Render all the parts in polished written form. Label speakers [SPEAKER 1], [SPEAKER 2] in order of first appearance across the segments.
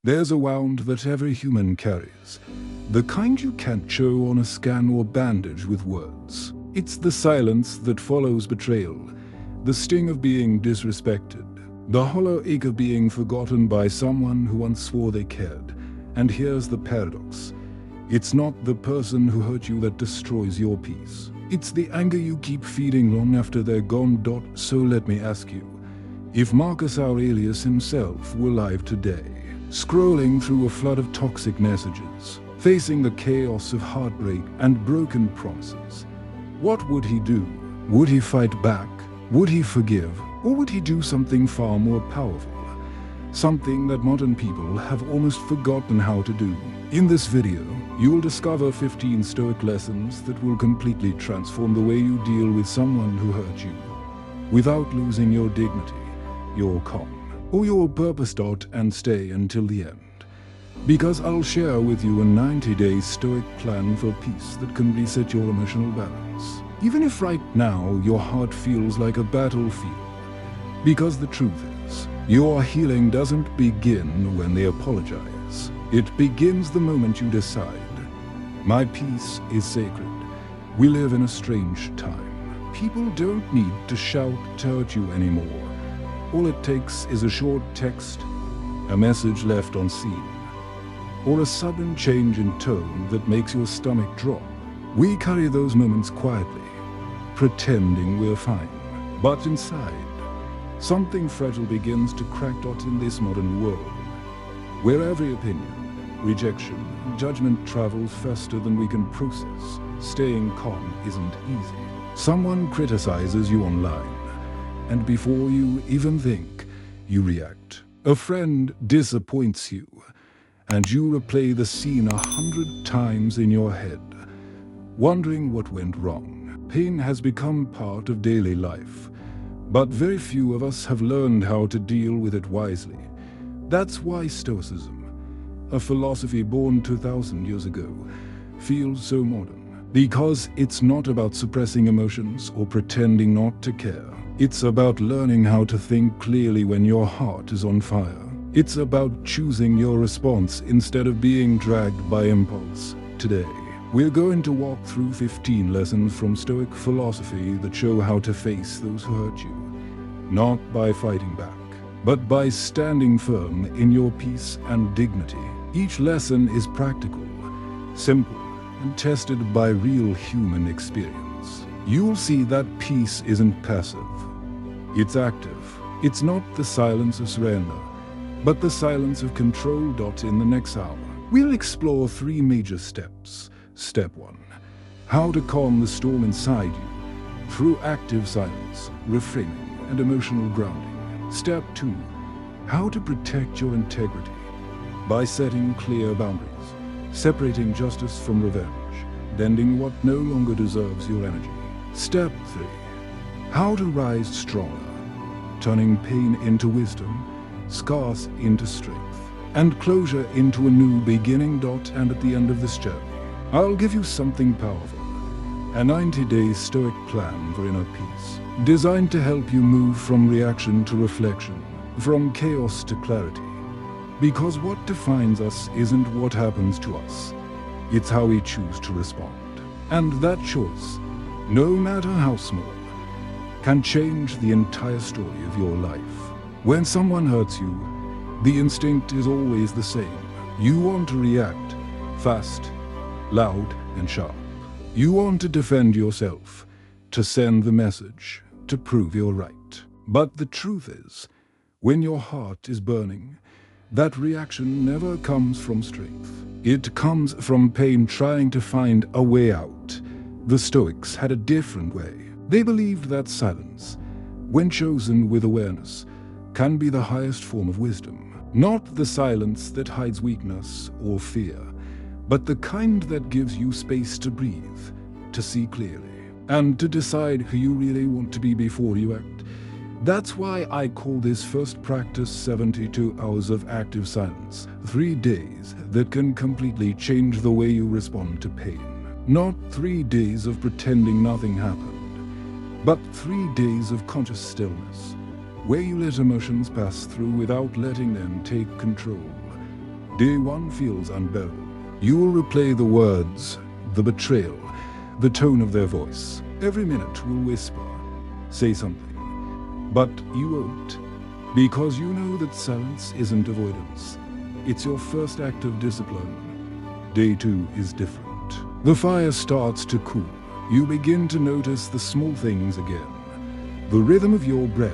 [SPEAKER 1] There's a wound that every human carries, the kind you can't show on a scan or bandage with words. It's the silence that follows betrayal, the sting of being disrespected, the hollow ache of being forgotten by someone who once swore they cared. And here's the paradox. It's not the person who hurt you that destroys your peace. It's the anger you keep feeding long after they're gone. So let me ask you, if Marcus Aurelius himself were alive today, scrolling through a flood of toxic messages, facing the chaos of heartbreak and broken promises, what would he do? Would he fight back? Would he forgive? Or would he do something far more powerful? Something that modern people have almost forgotten how to do. In this video, you'll discover 15 Stoic lessons that will completely transform the way you deal with someone who hurt you, without losing your dignity, your calm, or your purpose. And stay until the end, because I'll share with you a 90-day Stoic plan for peace that can reset your emotional balance, even if right now your heart feels like a battlefield. Because the truth is, your healing doesn't begin when they apologize. It begins the moment you decide, my peace is sacred. We live in a strange time. People don't need to shout to hurt you anymore. All it takes is a short text, a message left unseen, or a sudden change in tone that makes your stomach drop. We carry those moments quietly, pretending we're fine. But inside, something fragile begins to crack. In this modern world, where every opinion, rejection, and judgment travels faster than we can process, staying calm isn't easy. Someone criticizes you online, and before you even think, you react. A friend disappoints you, and you replay the scene 100 times in your head, wondering what went wrong. Pain has become part of daily life, but very few of us have learned how to deal with it wisely. That's why Stoicism, a philosophy born 2,000 years ago, feels so modern. Because it's not about suppressing emotions or pretending not to care. It's about learning how to think clearly when your heart is on fire. It's about choosing your response instead of being dragged by impulse. Today, we're going to walk through 15 lessons from Stoic philosophy that show how to face those who hurt you, not by fighting back, but by standing firm in your peace and dignity. Each lesson is practical, simple, and tested by real human experience. You'll see that peace isn't passive. It's active. It's not the silence of surrender, but the silence of control. In the next hour, we'll explore 3 major steps. Step 1. How to calm the storm inside you through active silence, reframing, and emotional grounding. Step 2. How to protect your integrity by setting clear boundaries, separating justice from revenge, ending what no longer deserves your energy. Step 3. How to rise stronger, turning pain into wisdom, scars into strength, and closure into a new beginning. And at the end of this journey, I'll give you something powerful, a 90-day Stoic plan for inner peace, designed to help you move from reaction to reflection, from chaos to clarity. Because what defines us isn't what happens to us, it's how we choose to respond. And that choice, no matter how small, can change the entire story of your life. When someone hurts you, the instinct is always the same. You want to react fast, loud, and sharp. You want to defend yourself, to send the message, to prove you're right. But the truth is, when your heart is burning, that reaction never comes from strength. It comes from pain trying to find a way out. The Stoics had a different way. They believed that silence, when chosen with awareness, can be the highest form of wisdom. Not the silence that hides weakness or fear, but the kind that gives you space to breathe, to see clearly, and to decide who you really want to be before you act. That's why I call this first practice 72 hours of active silence, 3 days that can completely change the way you respond to pain. Not 3 days of pretending nothing happened, but 3 days of conscious stillness, where you let emotions pass through without letting them take control. Day 1 feels unbearable. You will replay the words, the betrayal, the tone of their voice. Every minute will whisper, say something. But you won't, because you know that silence isn't avoidance. It's your first act of discipline. Day 2 is different. The fire starts to cool. You begin to notice the small things again. The rhythm of your breath,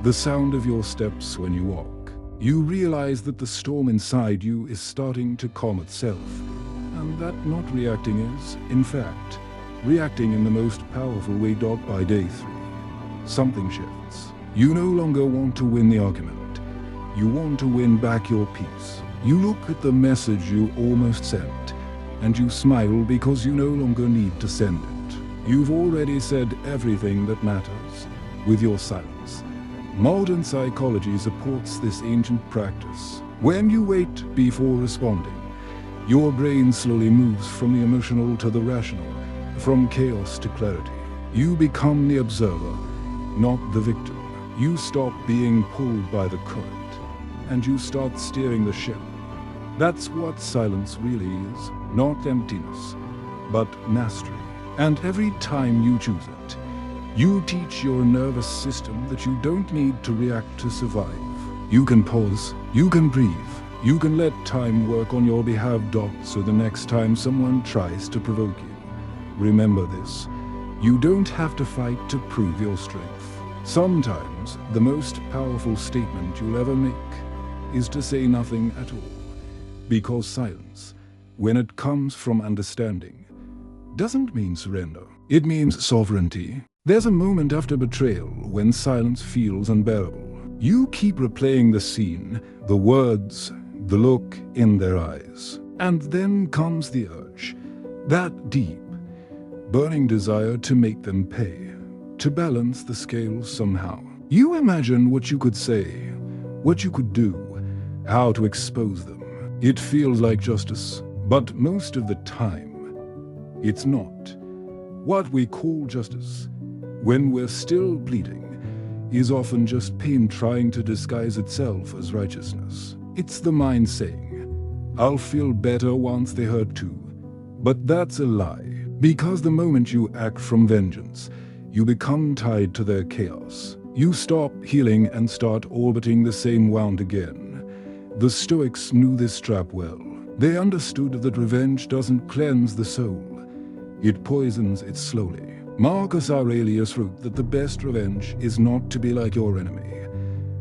[SPEAKER 1] the sound of your steps when you walk. You realize that the storm inside you is starting to calm itself, and that not reacting is, in fact, reacting in the most powerful way. By day 3, something shifts. You no longer want to win the argument. You want to win back your peace. You look at the message you almost sent, and you smile because you no longer need to send it. You've already said everything that matters with your silence. Modern psychology supports this ancient practice. When you wait before responding, your brain slowly moves from the emotional to the rational, from chaos to clarity. You become the observer, not the victim. You stop being pulled by the current, and you start steering the ship. That's what silence really is, not emptiness, but mastery. And every time you choose it, you teach your nervous system that you don't need to react to survive. You can pause, you can breathe, you can let time work on your behalf. So the next time someone tries to provoke you, remember this: you don't have to fight to prove your strength. Sometimes the most powerful statement you'll ever make is to say nothing at all. Because silence, when it comes from understanding, doesn't mean surrender. It means sovereignty. There's a moment after betrayal when silence feels unbearable. You keep replaying the scene, the words, the look in their eyes. And then comes the urge, that deep, burning desire to make them pay, to balance the scales somehow. You imagine what you could say, what you could do, how to expose them. It feels like justice, but most of the time, it's not. What we call justice, when we're still bleeding, is often just pain trying to disguise itself as righteousness. It's the mind saying, I'll feel better once they hurt too. But that's a lie, because the moment you act from vengeance, you become tied to their chaos. You stop healing and start orbiting the same wound again. The Stoics knew this trap well. They understood that revenge doesn't cleanse the soul. It poisons it slowly. Marcus Aurelius wrote that the best revenge is not to be like your enemy.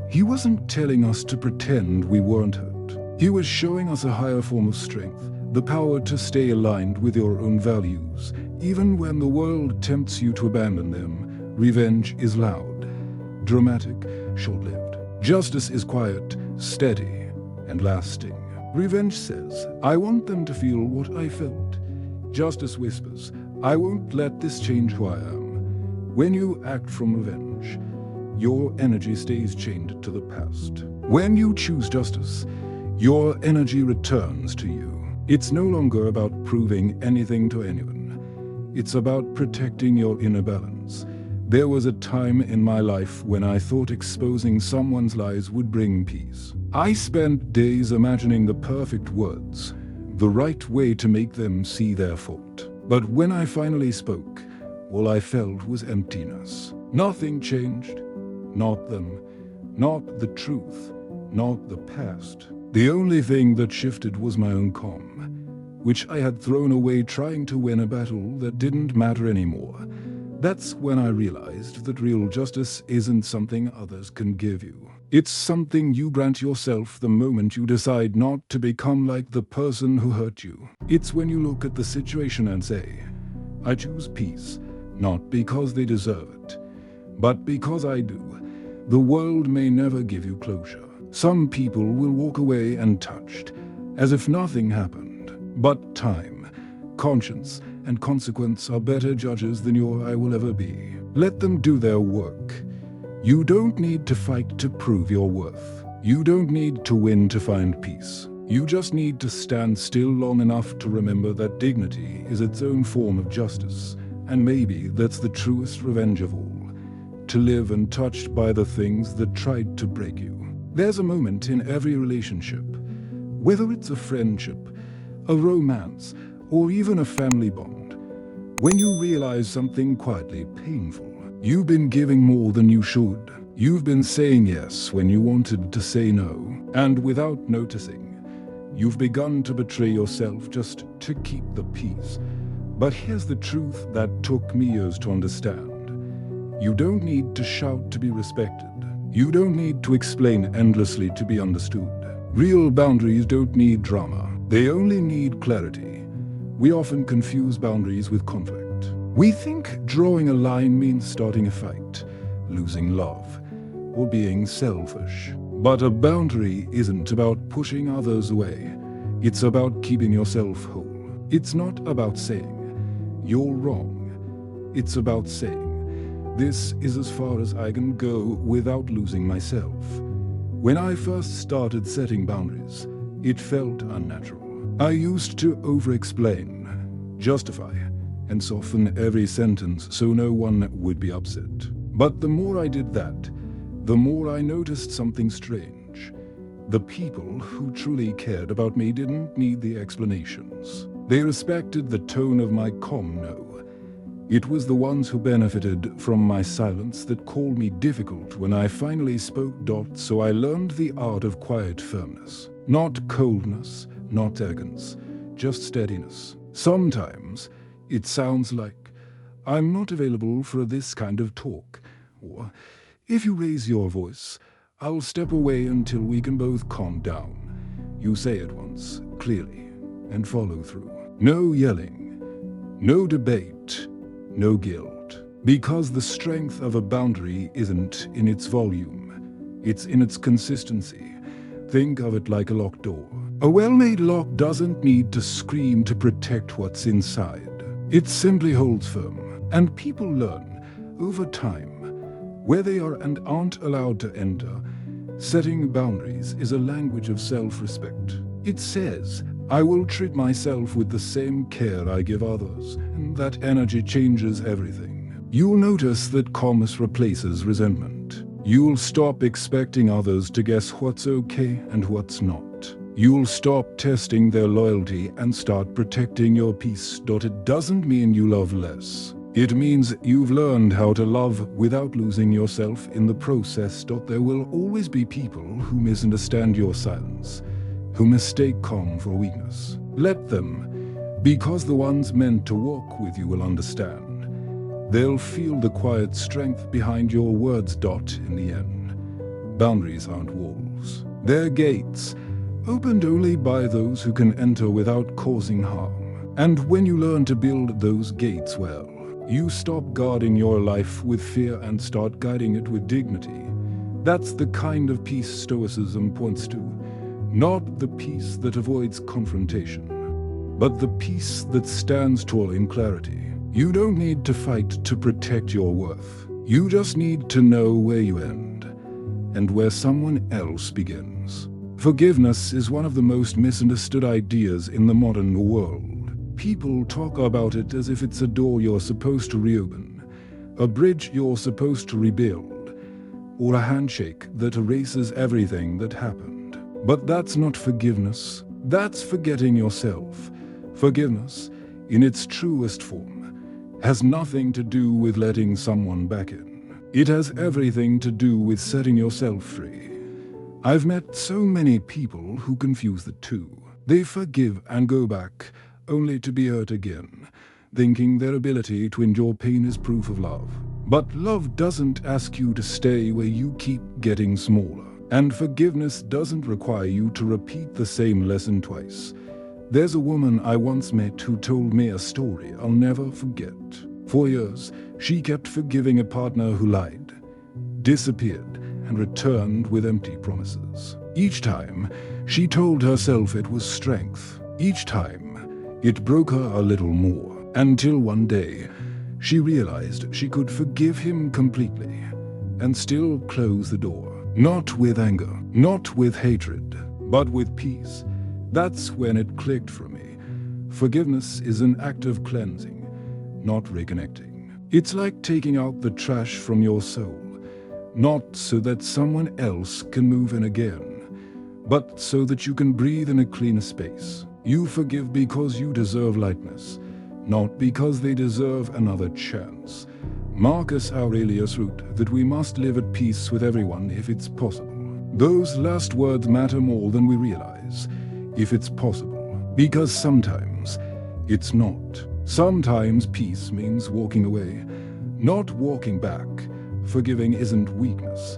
[SPEAKER 1] He wasn't telling us to pretend we weren't hurt. He was showing us a higher form of strength, the power to stay aligned with your own values. Even when the world tempts you to abandon them, revenge is loud, dramatic, short-lived. Justice is quiet, steady, and lasting. Revenge says, I want them to feel what I felt. Justice whispers, I won't let this change who I am. When you act from revenge, your energy stays chained to the past. When you choose justice, your energy returns to you. It's no longer about proving anything to anyone. It's about protecting your inner balance. There was a time in my life when I thought exposing someone's lies would bring peace. I spent days imagining the perfect words, the right way to make them see their fault. But when I finally spoke, all I felt was emptiness. Nothing changed. Not them, not the truth, not the past. The only thing that shifted was my own calm, which I had thrown away trying to win a battle that didn't matter anymore. That's when I realized that real justice isn't something others can give you. It's something you grant yourself the moment you decide not to become like the person who hurt you. It's when you look at the situation and say, I choose peace, not because they deserve it, but because I do. The world may never give you closure. Some people will walk away untouched, as if nothing happened. But time, conscience, and consequence are better judges than your I will ever be. Let them do their work. You don't need to fight to prove your worth. You don't need to win to find peace. You just need to stand still long enough to remember that dignity is its own form of justice. And maybe that's the truest revenge of all. To live untouched by the things that tried to break you. There's a moment in every relationship Whether it's a friendship, a romance, or even a family bond, when you realize something quietly painful, you've been giving more than you should. You've been saying yes when you wanted to say no, and without noticing, you've begun to betray yourself just to keep the peace. But here's the truth that took me years to understand. You don't need to shout to be respected. You don't need to explain endlessly to be understood. Real boundaries don't need drama. They only need clarity. We often confuse boundaries with conflict. We think drawing a line means starting a fight, losing love, or being selfish. But a boundary isn't about pushing others away. It's about keeping yourself whole. It's not about saying, "You're wrong." It's about saying, "This is as far as I can go without losing myself." When I first started setting boundaries, it felt unnatural. I used to over-explain, justify, and soften every sentence so no one would be upset. But the more I did that, the more I noticed something strange. The people who truly cared about me didn't need the explanations. They respected the tone of my calm no. It was the ones who benefited from my silence that called me difficult when I finally spoke. So I learned the art of quiet firmness. Not coldness, not arrogance, just steadiness. Sometimes it sounds like, "I'm not available for this kind of talk," or, "If you raise your voice, I'll step away until we can both calm down." You say it once, clearly, and follow through. No yelling, no debate, no guilt. Because the strength of a boundary isn't in its volume, it's in its consistency. Think of it like a locked door. A well-made lock doesn't need to scream to protect what's inside. It simply holds firm. And people learn, over time, where they are and aren't allowed to enter. Setting boundaries is a language of self-respect. It says, "I will treat myself with the same care I give others," and that energy changes everything. You'll notice that calmness replaces resentment. You'll stop expecting others to guess what's okay and what's not. You'll stop testing their loyalty and start protecting your peace. It doesn't mean you love less. It means you've learned how to love without losing yourself in the process. There will always be people who misunderstand your silence, who mistake calm for weakness. Let them, because the ones meant to walk with you will understand. They'll feel the quiet strength behind your words. In the end, boundaries aren't walls. They're gates, opened only by those who can enter without causing harm. And when you learn to build those gates well, you stop guarding your life with fear and start guiding it with dignity. That's the kind of peace Stoicism points to. Not the peace that avoids confrontation, but the peace that stands tall in clarity. You don't need to fight to protect your worth. You just need to know where you end and where someone else begins. Forgiveness is one of the most misunderstood ideas in the modern world. People talk about it as if it's a door you're supposed to reopen, a bridge you're supposed to rebuild, or a handshake that erases everything that happened. But that's not forgiveness. That's forgetting yourself. Forgiveness, in its truest form, has nothing to do with letting someone back in. It has everything to do with setting yourself free. I've met so many people who confuse the two. They forgive and go back, only to be hurt again, thinking their ability to endure pain is proof of love. But love doesn't ask you to stay where you keep getting smaller. And forgiveness doesn't require you to repeat the same lesson twice. There's a woman I once met who told me a story I'll never forget. For years, she kept forgiving a partner who lied, disappeared, and returned with empty promises. Each time, she told herself it was strength. Each time, it broke her a little more, until one day, she realized she could forgive him completely and still close the door. Not with anger, not with hatred, but with peace. That's when it clicked for me. Forgiveness is an act of cleansing, not reconnecting. It's like taking out the trash from your soul, not so that someone else can move in again, but so that you can breathe in a cleaner space. You forgive because you deserve lightness, not because they deserve another chance. Marcus Aurelius wrote that we must live at peace with everyone if it's possible. Those last words matter more than we realize. If it's possible. Because sometimes it's not. Sometimes peace means walking away, not walking back. Forgiving isn't weakness.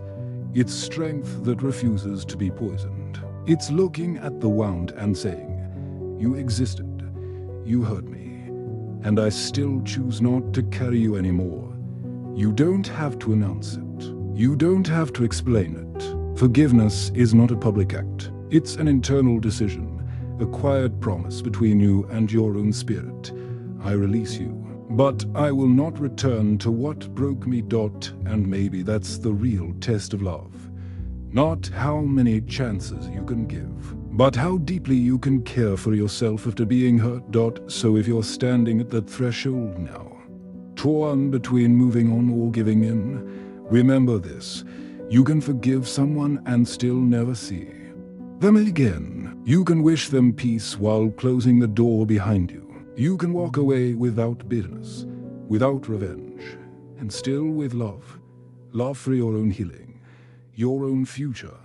[SPEAKER 1] It's strength that refuses to be poisoned. It's looking at the wound and saying, "You existed, you hurt me, and I still choose not to carry you anymore." You don't have to announce it. You don't have to explain it. Forgiveness is not a public act. It's an internal decision, a quiet promise between you and your own spirit. I release you, but I will not return to what broke me. And maybe that's the real test of love. Not how many chances you can give, but how deeply you can care for yourself after being hurt. So if you're standing at that threshold now, torn between moving on or giving in, remember this: you can forgive someone and still never see them again. You can wish them peace while closing the door behind you. You can walk away without bitterness, without revenge, and still with love. Love for your own healing, your own future,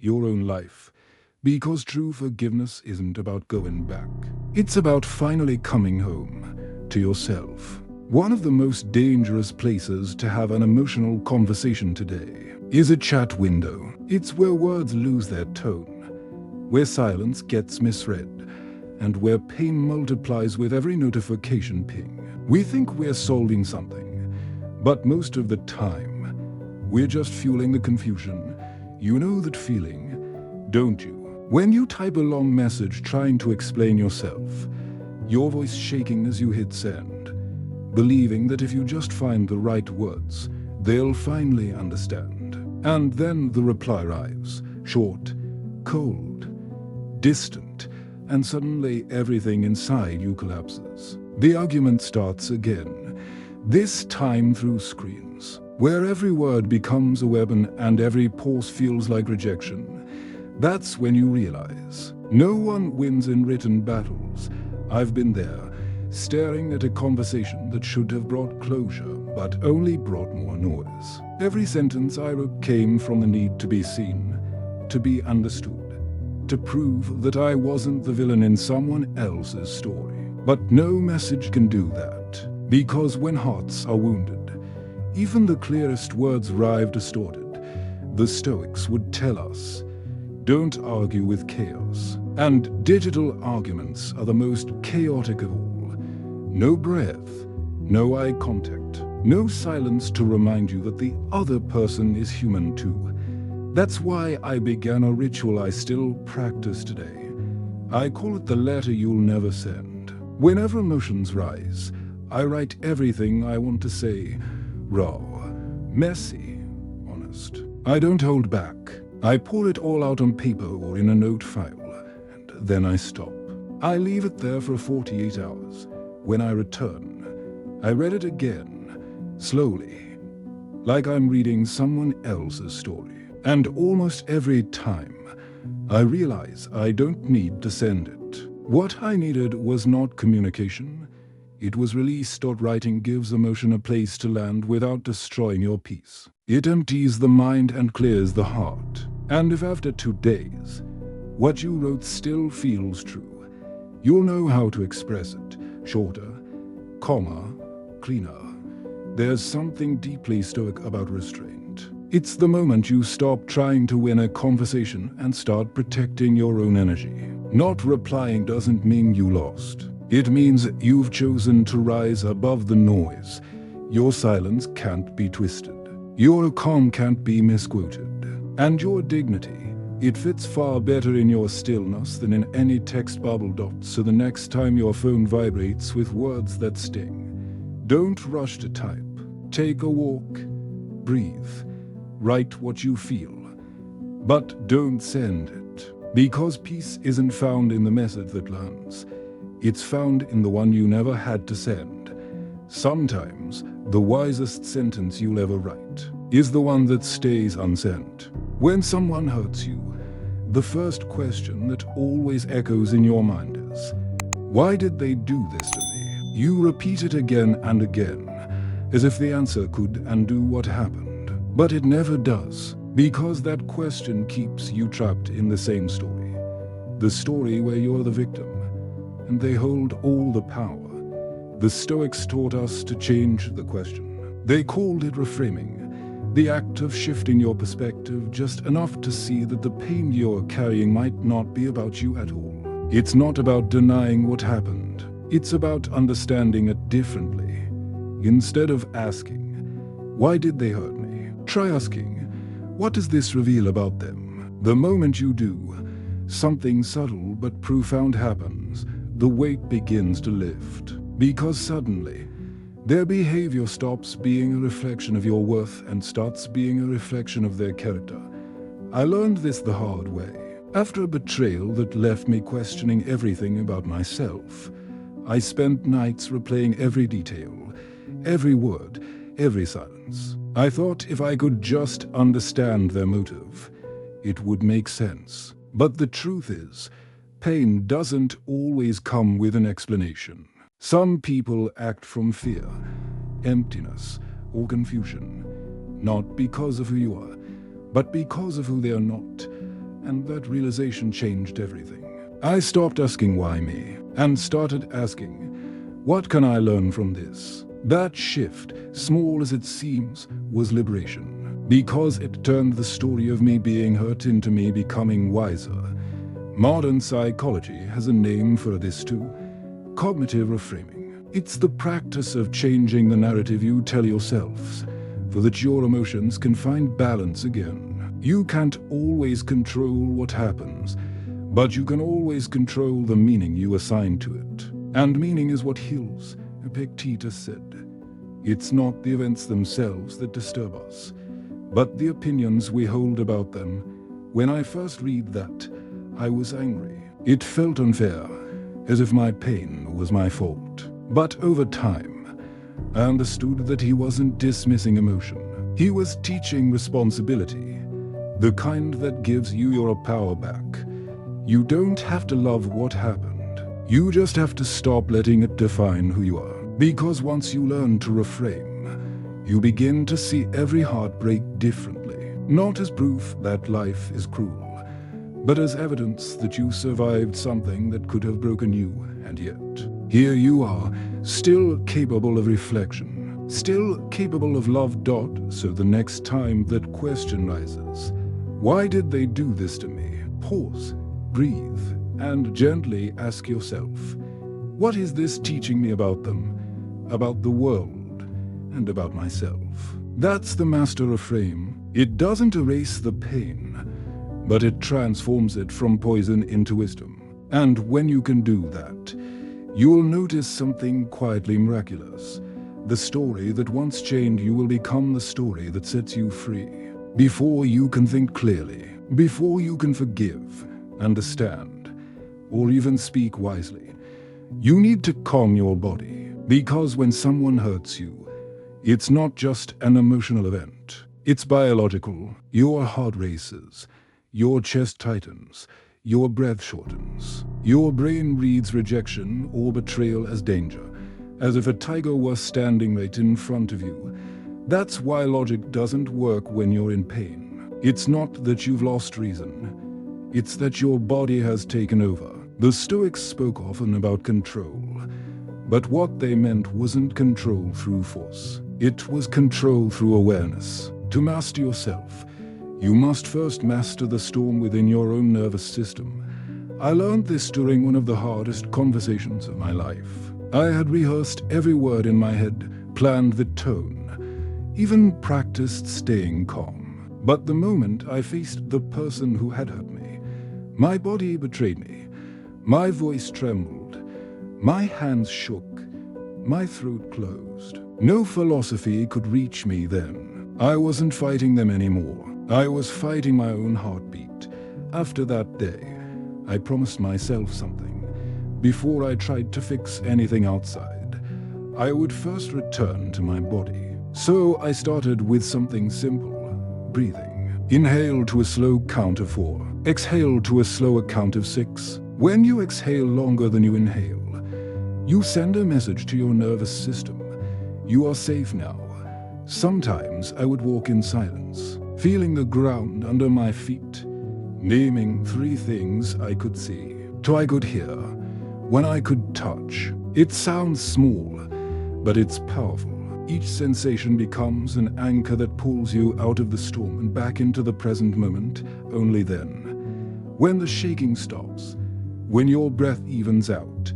[SPEAKER 1] your own life. Because true forgiveness isn't about going back. It's about finally coming home to yourself. One of the most dangerous places to have an emotional conversation today is a chat window. It's where words lose their tone, where silence gets misread, and where pain multiplies with every notification ping. We think we're solving something, but most of the time, we're just fueling the confusion. You know that feeling, don't you? When you type a long message trying to explain yourself, your voice shaking as you hit send, believing that if you just find the right words, they'll finally understand. And then the reply arrives, short, cold, distant, and suddenly everything inside you collapses. The argument starts again, this time through screens, where every word becomes a weapon and every pause feels like rejection. That's when you realize, no one wins in written battles. I've been there, staring at a conversation that should have brought closure, but only brought more noise. Every sentence I wrote came from the need to be seen, to be understood, to prove that I wasn't the villain in someone else's story. But no message can do that, because when hearts are wounded, even the clearest words arrive distorted. The Stoics would tell us, don't argue with chaos. And digital arguments are the most chaotic of all. No breath, no eye contact, no silence to remind you that the other person is human too. That's why I began a ritual I still practice today. I call it the letter you'll never send. Whenever emotions rise, I write everything I want to say, raw, messy, honest. I don't hold back. I pour it all out on paper or in a note file, and then I stop. I leave it there for 48 hours. When I return, I read it again, slowly, like I'm reading someone else's story. And almost every time, I realize I don't need to send it. What I needed was not communication. It was release. Writing gives emotion a place to land without destroying your peace. It empties the mind and clears the heart. And if after 2 days, what you wrote still feels true, you'll know how to express it. Shorter, calmer, cleaner. There's something deeply stoic about restraint. It's the moment you stop trying to win a conversation and start protecting your own energy. Not replying doesn't mean you lost. It means you've chosen to rise above the noise. Your silence can't be twisted. Your calm can't be misquoted. And your dignity, it fits far better in your stillness than in any text bubble. So the next time your phone vibrates with words that sting, don't rush to type. Take a walk, breathe, write what you feel, but don't send it. Because peace isn't found in the message that lands. It's found in the one you never had to send. Sometimes, the wisest sentence you'll ever write is the one that stays unsent. When someone hurts you, The first question that always echoes in your mind is, why did they do this to me? You repeat it again and again, as if the answer could undo what happened. But it never does, because that question keeps you trapped in the same story. The story where you're the victim, and they hold all the power. The Stoics taught us to change the question. They called it reframing, the act of shifting your perspective just enough to see that the pain you're carrying might not be about you at all. It's not about denying what happened. It's about understanding it differently. Instead of asking, why did they hurt me? Try asking, what does this reveal about them? The moment you do, something subtle but profound happens. The weight begins to lift. Because suddenly, their behavior stops being a reflection of your worth and starts being a reflection of their character. I learned this the hard way. After a betrayal that left me questioning everything about myself, I spent nights replaying every detail, every word, every silence. I thought if I could just understand their motive, it would make sense. But the truth is, pain doesn't always come with an explanation. Some people act from fear, emptiness, or confusion, not because of who you are, but because of who they are not. And that realization changed everything. I stopped asking why me, and started asking, what can I learn from this? That shift, small as it seems, was liberation, because it turned the story of me being hurt into me becoming wiser. Modern psychology has a name for this too: cognitive reframing. It's the practice of changing the narrative you tell yourselves, so that your emotions can find balance again. You can't always control what happens, but you can always control the meaning you assign to it. And meaning is what heals, Epictetus said. It's not the events themselves that disturb us, but the opinions we hold about them. When I first read that, I was angry. It felt unfair, as if my pain was my fault. But over time, I understood that he wasn't dismissing emotion. He was teaching responsibility, the kind that gives you your power back. You don't have to love what happened. You just have to stop letting it define who you are. Because once you learn to reframe, you begin to see every heartbreak differently. Not as proof that life is cruel, but as evidence that you survived something that could have broken you, and yet, here you are, still capable of reflection, still capable of love. So the next time that question rises, why did they do this to me? Pause, breathe, and gently ask yourself, what is this teaching me about them, about the world, and about myself? That's the master reframe. It doesn't erase the pain, but it transforms it from poison into wisdom. And when you can do that, you'll notice something quietly miraculous. The story that once chained you will become the story that sets you free. Before you can think clearly, before you can forgive, understand, or even speak wisely, you need to calm your body. Because when someone hurts you, it's not just an emotional event. It's biological. Your heart races, your chest tightens, your breath shortens. Your brain reads rejection or betrayal as danger, as if a tiger was standing right in front of you. That's why logic doesn't work when you're in pain. It's not that you've lost reason. It's that your body has taken over. The Stoics spoke often about control, but what they meant wasn't control through force. It was control through awareness. To master yourself, you must first master the storm within your own nervous system. I learned this during one of the hardest conversations of my life. I had rehearsed every word in my head, planned the tone, even practiced staying calm. But the moment I faced the person who had hurt me, my body betrayed me. My voice trembled, my hands shook, my throat closed. No philosophy could reach me then. I wasn't fighting them anymore. I was fighting my own heartbeat. After that day, I promised myself something. Before I tried to fix anything outside, I would first return to my body. So I started with something simple: breathing. Inhale to a slow count of 4. Exhale to a slower count of 6. When you exhale longer than you inhale, you send a message to your nervous system. You are safe now. Sometimes I would walk in silence, feeling the ground under my feet, naming 3 things I could see, 2 I could hear, 1 I could touch. It sounds small, but it's powerful. Each sensation becomes an anchor that pulls you out of the storm and back into the present moment. Only then, when the shaking stops, when your breath evens out,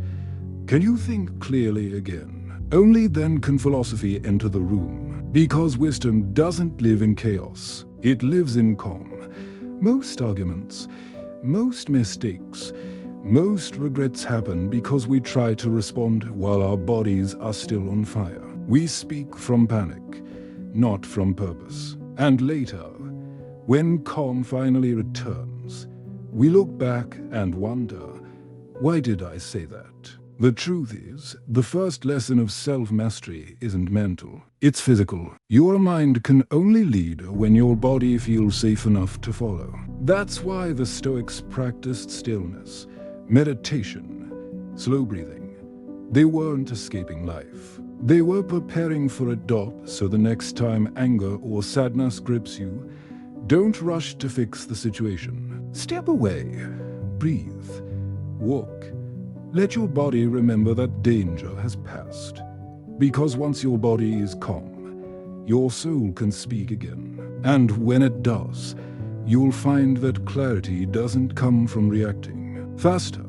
[SPEAKER 1] can you think clearly again. Only then can philosophy enter the room, because wisdom doesn't live in chaos. It lives in calm. Most arguments, most mistakes, most regrets happen because we try to respond while our bodies are still on fire. We speak from panic, not from purpose. And later, when calm finally returns, we look back and wonder, why did I say that? The truth is, the first lesson of self-mastery isn't mental, it's physical. Your mind can only lead when your body feels safe enough to follow. That's why the Stoics practiced stillness, meditation, slow breathing. They weren't escaping life. They were preparing for a dot, so the next time anger or sadness grips you, don't rush to fix the situation. Step away, breathe, walk. Let your body remember that danger has passed. Because once your body is calm, your soul can speak again. And when it does, you'll find that clarity doesn't come from reacting faster.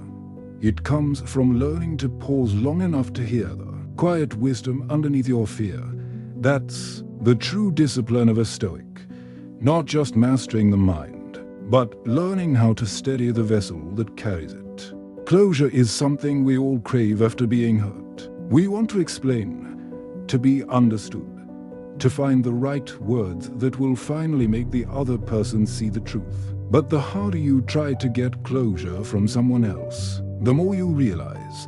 [SPEAKER 1] It comes from learning to pause long enough to hear the quiet wisdom underneath your fear. That's the true discipline of a Stoic. Not just mastering the mind, but learning how to steady the vessel that carries it. Closure is something we all crave after being hurt. We want to explain, to be understood, to find the right words that will finally make the other person see the truth. But the harder you try to get closure from someone else, the more you realize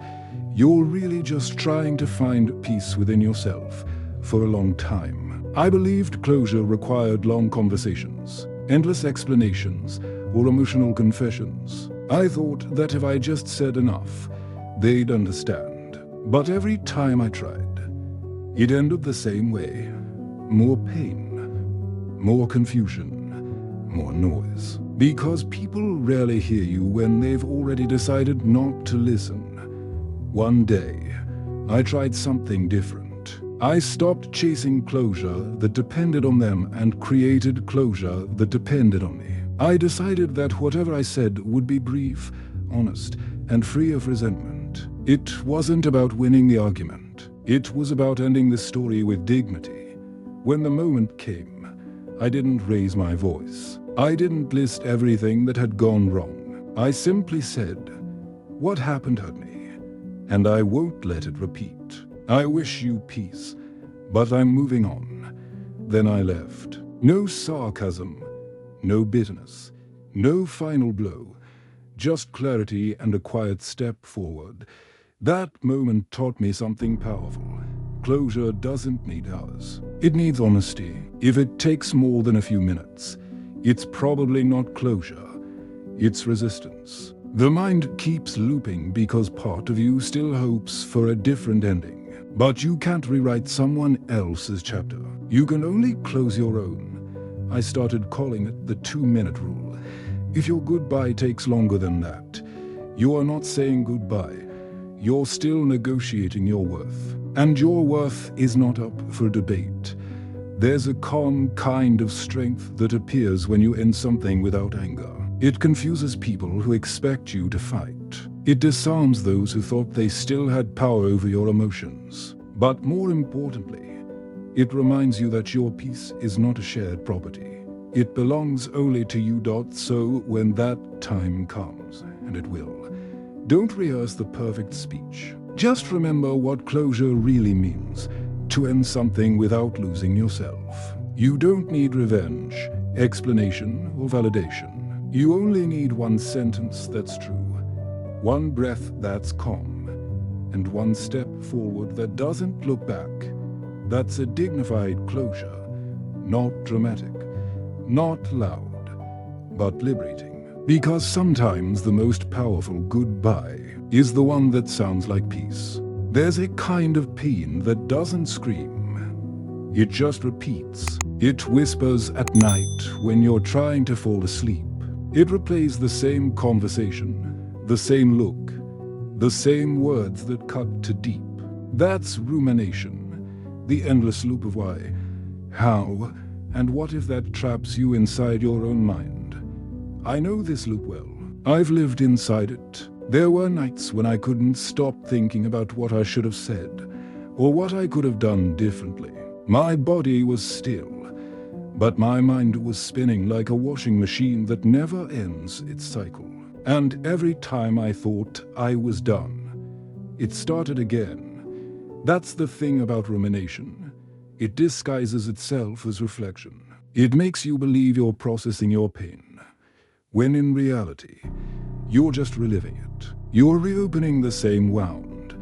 [SPEAKER 1] you're really just trying to find peace within yourself for a long time. I believed closure required long conversations, endless explanations, or emotional confessions. I thought that if I just said enough, they'd understand. But every time I tried, it ended the same way. More pain, more confusion, more noise. Because people rarely hear you when they've already decided not to listen. One day, I tried something different. I stopped chasing closure that depended on them and created closure that depended on me. I decided that whatever I said would be brief, honest, and free of resentment. It wasn't about winning the argument. It was about ending the story with dignity. When the moment came, I didn't raise my voice. I didn't list everything that had gone wrong. I simply said, what happened hurt me, and I won't let it repeat. I wish you peace, but I'm moving on. Then I left. No sarcasm. No bitterness, no final blow, just clarity and a quiet step forward. That moment taught me something powerful. Closure doesn't need hours. It needs honesty. If it takes more than a few minutes, it's probably not closure. It's resistance. The mind keeps looping because part of you still hopes for a different ending. But you can't rewrite someone else's chapter. You can only close your own. I started calling it the 2-minute rule. If your goodbye takes longer than that, you are not saying goodbye. You're still negotiating your worth. And your worth is not up for debate. There's a calm kind of strength that appears when you end something without anger. It confuses people who expect you to fight. It disarms those who thought they still had power over your emotions. But more importantly, it reminds you that your peace is not a shared property. It belongs only to you. So when that time comes, and it will, don't rehearse the perfect speech. Just remember what closure really means, to end something without losing yourself. You don't need revenge, explanation, or validation. You only need one sentence that's true, one breath that's calm, and one step forward that doesn't look back. That's a dignified closure, not dramatic, not loud, but liberating. Because sometimes the most powerful goodbye is the one that sounds like peace. There's a kind of pain that doesn't scream. It just repeats. It whispers at night when you're trying to fall asleep. It replays the same conversation, the same look, the same words that cut to deep. That's rumination, the endless loop of why, how, and what if that traps you inside your own mind. I know this loop well. I've lived inside it. There were nights when I couldn't stop thinking about what I should have said, or what I could have done differently. My body was still, but my mind was spinning like a washing machine that never ends its cycle. And every time I thought I was done, it started again. That's the thing about rumination. It disguises itself as reflection. It makes you believe you're processing your pain, when in reality, you're just reliving it. You're reopening the same wound,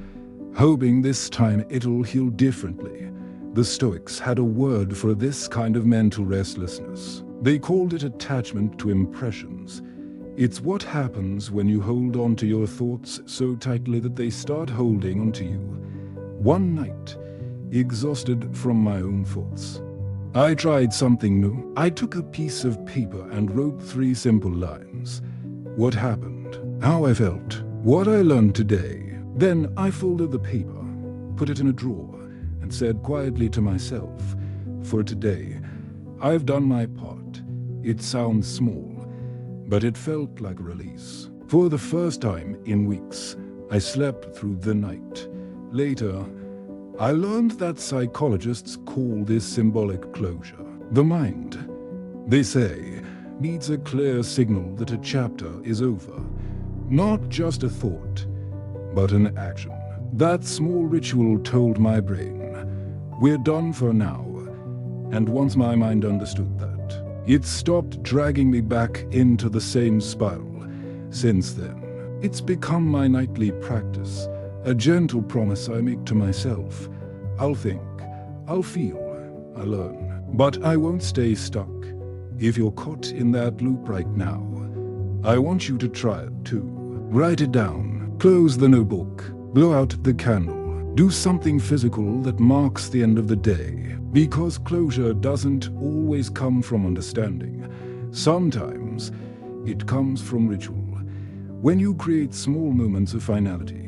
[SPEAKER 1] hoping this time it'll heal differently. The Stoics had a word for this kind of mental restlessness. They called it attachment to impressions. It's what happens when you hold on to your thoughts so tightly that they start holding onto you. One night, exhausted from my own thoughts, I tried something new. I took a piece of paper and wrote 3 simple lines. What happened, how I felt, what I learned today. Then I folded the paper, put it in a drawer, and said quietly to myself, for today, I've done my part. It sounds small, but it felt like a release. For the first time in weeks, I slept through the night. Later, I learned that psychologists call this symbolic closure. The mind, they say, needs a clear signal that a chapter is over. Not just a thought, but an action. That small ritual told my brain, we're done for now. And once my mind understood that, it stopped dragging me back into the same spiral. Since then, it's become my nightly practice, a gentle promise I make to myself. I'll think, I'll feel, I'll learn. But I won't stay stuck. If you're caught in that loop right now, I want you to try it too. Write it down, close the notebook, blow out the candle, do something physical that marks the end of the day. Because closure doesn't always come from understanding. Sometimes it comes from ritual. When you create small moments of finality,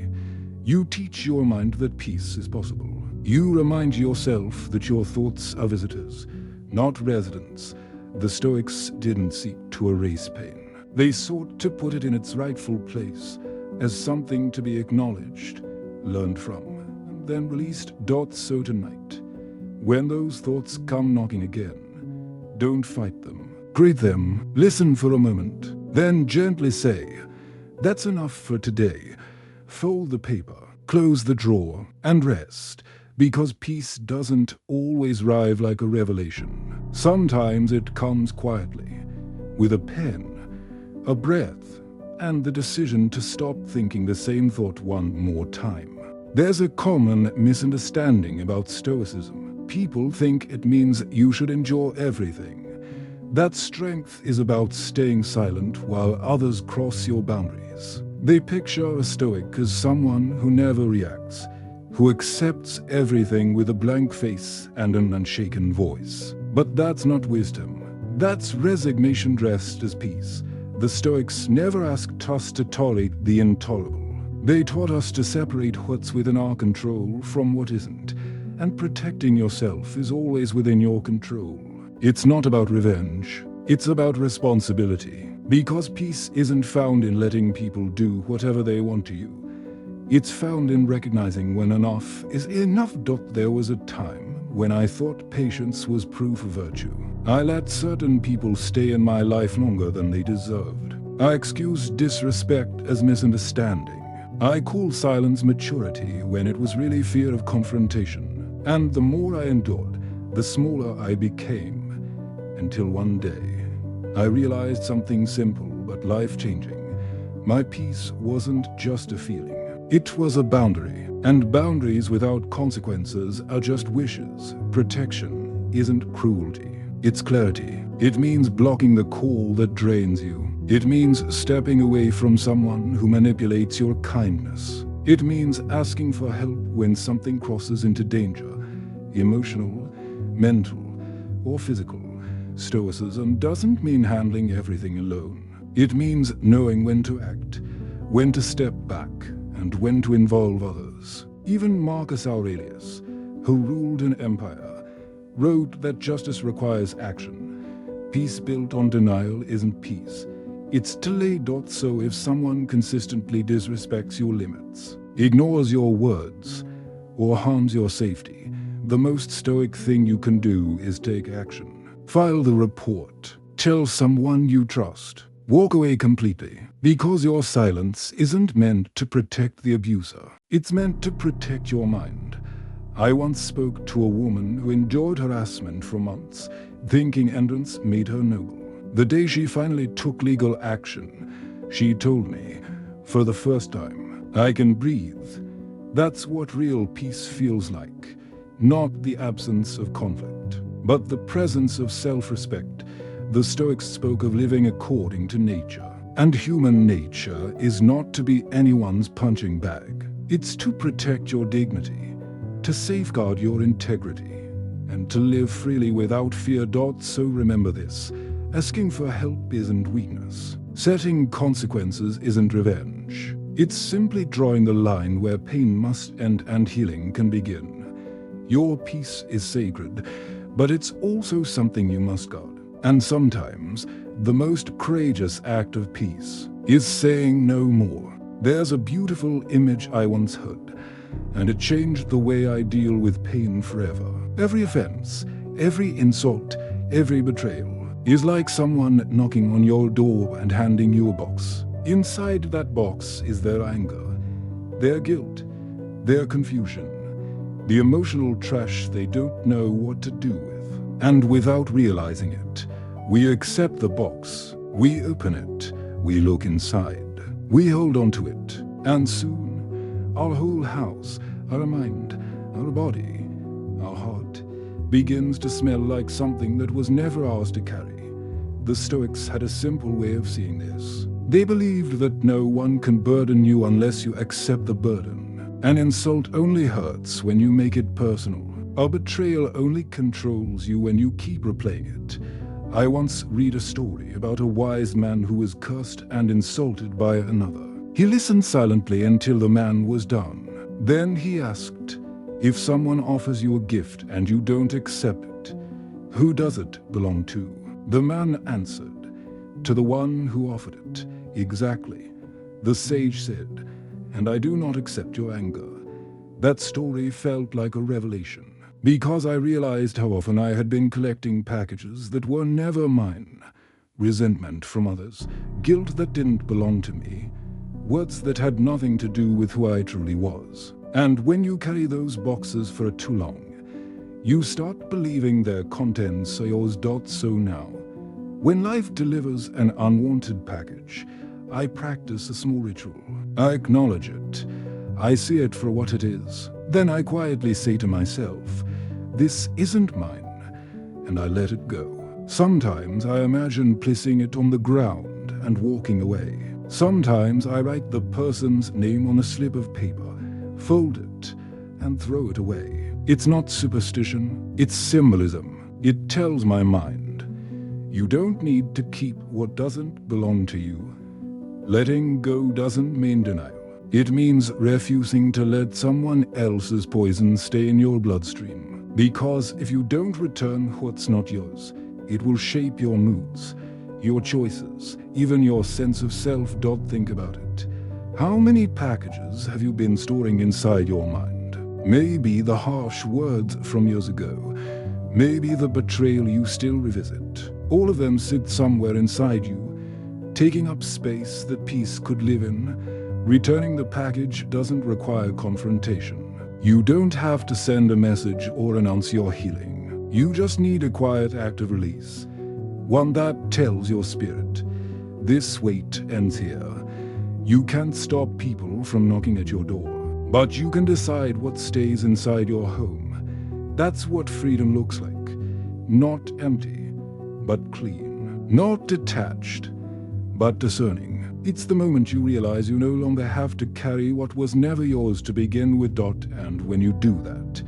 [SPEAKER 1] you teach your mind that peace is possible. You remind yourself that your thoughts are visitors, not residents. The Stoics didn't seek to erase pain. They sought to put it in its rightful place, as something to be acknowledged, learned from, and then released. So tonight, when those thoughts come knocking again, don't fight them. Greet them, listen for a moment, then gently say, that's enough for today. Fold the paper, close the drawer, and rest. Because peace doesn't always arrive like a revelation. Sometimes it comes quietly, with a pen, a breath, and the decision to stop thinking the same thought one more time. There's a common misunderstanding about Stoicism. People think it means you should endure everything. That strength is about staying silent while others cross your boundaries. They picture a Stoic as someone who never reacts, who accepts everything with a blank face and an unshaken voice. But that's not wisdom. That's resignation dressed as peace. The Stoics never asked us to tolerate the intolerable. They taught us to separate what's within our control from what isn't, and protecting yourself is always within your control. It's not about revenge. It's about responsibility. Because peace isn't found in letting people do whatever they want to you. It's found in recognizing when enough is enough. There was a time when I thought patience was proof of virtue. I let certain people stay in my life longer than they deserved. I excused disrespect as misunderstanding. I called silence maturity when it was really fear of confrontation. And the more I endured, the smaller I became. Until one day, I realized something simple but life-changing. My peace wasn't just a feeling. It was a boundary, and boundaries without consequences are just wishes. Protection isn't cruelty. It's clarity. It means blocking the call that drains you. It means stepping away from someone who manipulates your kindness. It means asking for help when something crosses into danger, emotional, mental, or physical. Stoicism doesn't mean handling everything alone. It means knowing when to act, when to step back, and when to involve others. Even Marcus Aurelius, who ruled an empire, wrote that justice requires action. Peace built on denial isn't peace. It's delayed. So if someone consistently disrespects your limits, ignores your words, or harms your safety, the most stoic thing you can do is take action. File the report. Tell someone you trust. Walk away completely, because your silence isn't meant to protect the abuser. It's meant to protect your mind. I once spoke to a woman who endured harassment for months, thinking endurance made her noble. The day she finally took legal action, she told me, for the first time, I can breathe. That's what real peace feels like. Not the absence of conflict, but the presence of self-respect. The Stoics spoke of living according to nature. And human nature is not to be anyone's punching bag. It's to protect your dignity, to safeguard your integrity, and to live freely without fear. So remember this. Asking for help isn't weakness. Setting consequences isn't revenge. It's simply drawing the line where pain must end and healing can begin. Your peace is sacred, but it's also something you must guard. And sometimes, the most courageous act of peace is saying no more. There's a beautiful image I once heard, and it changed the way I deal with pain forever. Every offense, every insult, every betrayal is like someone knocking on your door and handing you a box. Inside that box is their anger, their guilt, their confusion, the emotional trash they don't know what to do with. And without realizing it, we accept the box, we open it, we look inside, we hold on to it, and soon, our whole house, our mind, our body, our heart, begins to smell like something that was never ours to carry. The Stoics had a simple way of seeing this. They believed that no one can burden you unless you accept the burden. An insult only hurts when you make it personal. A betrayal only controls you when you keep replaying it. I once read a story about a wise man who was cursed and insulted by another. He listened silently until the man was done. Then he asked, if someone offers you a gift and you don't accept it, who does it belong to? The man answered, to the one who offered it. Exactly. The sage said, and I do not accept your anger. That story felt like a revelation, because I realized how often I had been collecting packages that were never mine. Resentment from others, guilt that didn't belong to me, words that had nothing to do with who I truly was. And when you carry those boxes for too long, you start believing their contents are yours. So now, when life delivers an unwanted package, I practice a small ritual. I acknowledge it. I see it for what it is. Then I quietly say to myself, this isn't mine, and I let it go. Sometimes I imagine placing it on the ground and walking away. Sometimes I write the person's name on a slip of paper, fold it, and throw it away. It's not superstition, it's symbolism. It tells my mind, you don't need to keep what doesn't belong to you. Letting go doesn't mean denial. It means refusing to let someone else's poison stay in your bloodstream. Because if you don't return what's not yours, it will shape your moods, your choices, even your sense of self. Think about it. How many packages have you been storing inside your mind? Maybe the harsh words from years ago. Maybe the betrayal you still revisit. All of them sit somewhere inside you, taking up space that peace could live in. Returning the package doesn't require confrontation. You don't have to send a message or announce your healing. You just need a quiet act of release. One that tells your spirit, this weight ends here. You can't stop people from knocking at your door, but you can decide what stays inside your home. That's what freedom looks like. Not empty, but clean. Not detached, but discerning. It's the moment you realize you no longer have to carry what was never yours to begin with. And when you do that,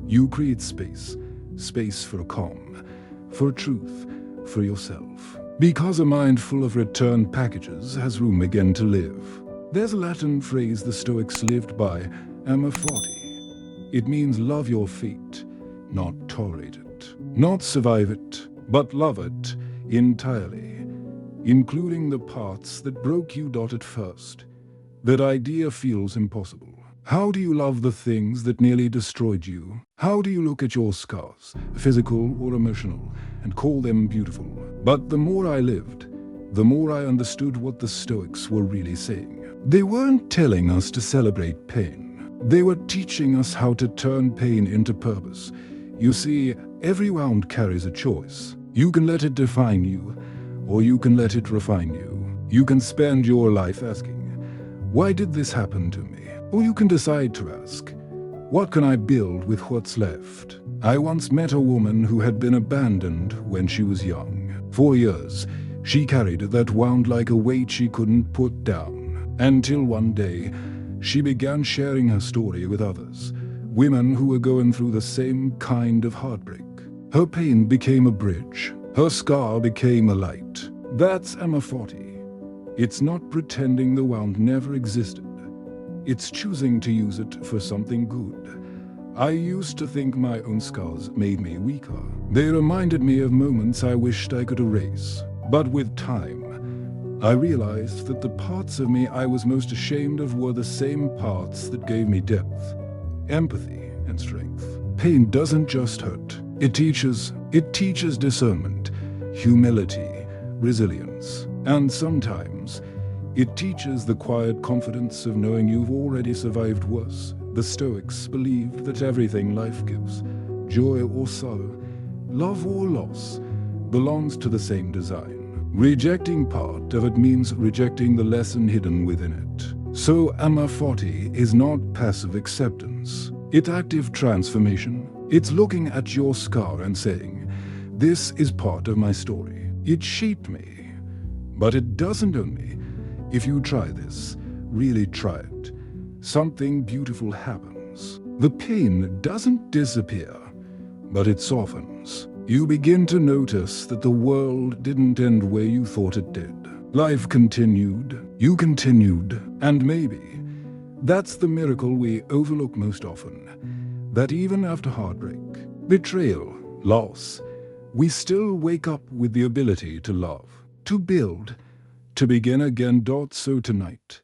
[SPEAKER 1] you create space. Space for calm, for truth, for yourself. Because a mind full of returned packages has room again to live. There's a Latin phrase the Stoics lived by, amor fati. It means love your fate, not tolerate it. Not survive it, but love it entirely, including the parts that broke you. At first, that idea feels impossible. How do you love the things that nearly destroyed you? How do you look at your scars, physical or emotional, and call them beautiful? But the more I lived, the more I understood what the Stoics were really saying. They weren't telling us to celebrate pain. They were teaching us how to turn pain into purpose. You see, every wound carries a choice. You can let it define you, or you can let it refine you. You can spend your life asking, why did this happen to me? Or you can decide to ask, what can I build with what's left? I once met a woman who had been abandoned when she was young. For years, she carried that wound like a weight she couldn't put down. Until one day, she began sharing her story with others, women who were going through the same kind of heartbreak. Her pain became a bridge. Her scar became a light. That's amor fati. It's not pretending the wound never existed. It's choosing to use it for something good. I used to think my own scars made me weaker. They reminded me of moments I wished I could erase. But with time, I realized that the parts of me I was most ashamed of were the same parts that gave me depth, empathy, and strength. Pain doesn't just hurt. It teaches discernment, humility, resilience, and sometimes it teaches the quiet confidence of knowing you've already survived worse. The Stoics believed that everything life gives, joy or sorrow, love or loss, belongs to the same design. Rejecting part of it means rejecting the lesson hidden within it. So amor fati is not passive acceptance. It's active transformation. It's looking at your scar and saying, this is part of my story. It shaped me, but it doesn't own me. If you try this, really try it, something beautiful happens. The pain doesn't disappear, but it softens. You begin to notice that the world didn't end where you thought it did. Life continued, you continued, and maybe that's the miracle we overlook most often, that even after heartbreak, betrayal, loss, we still wake up with the ability to love, to build, to begin again. So tonight,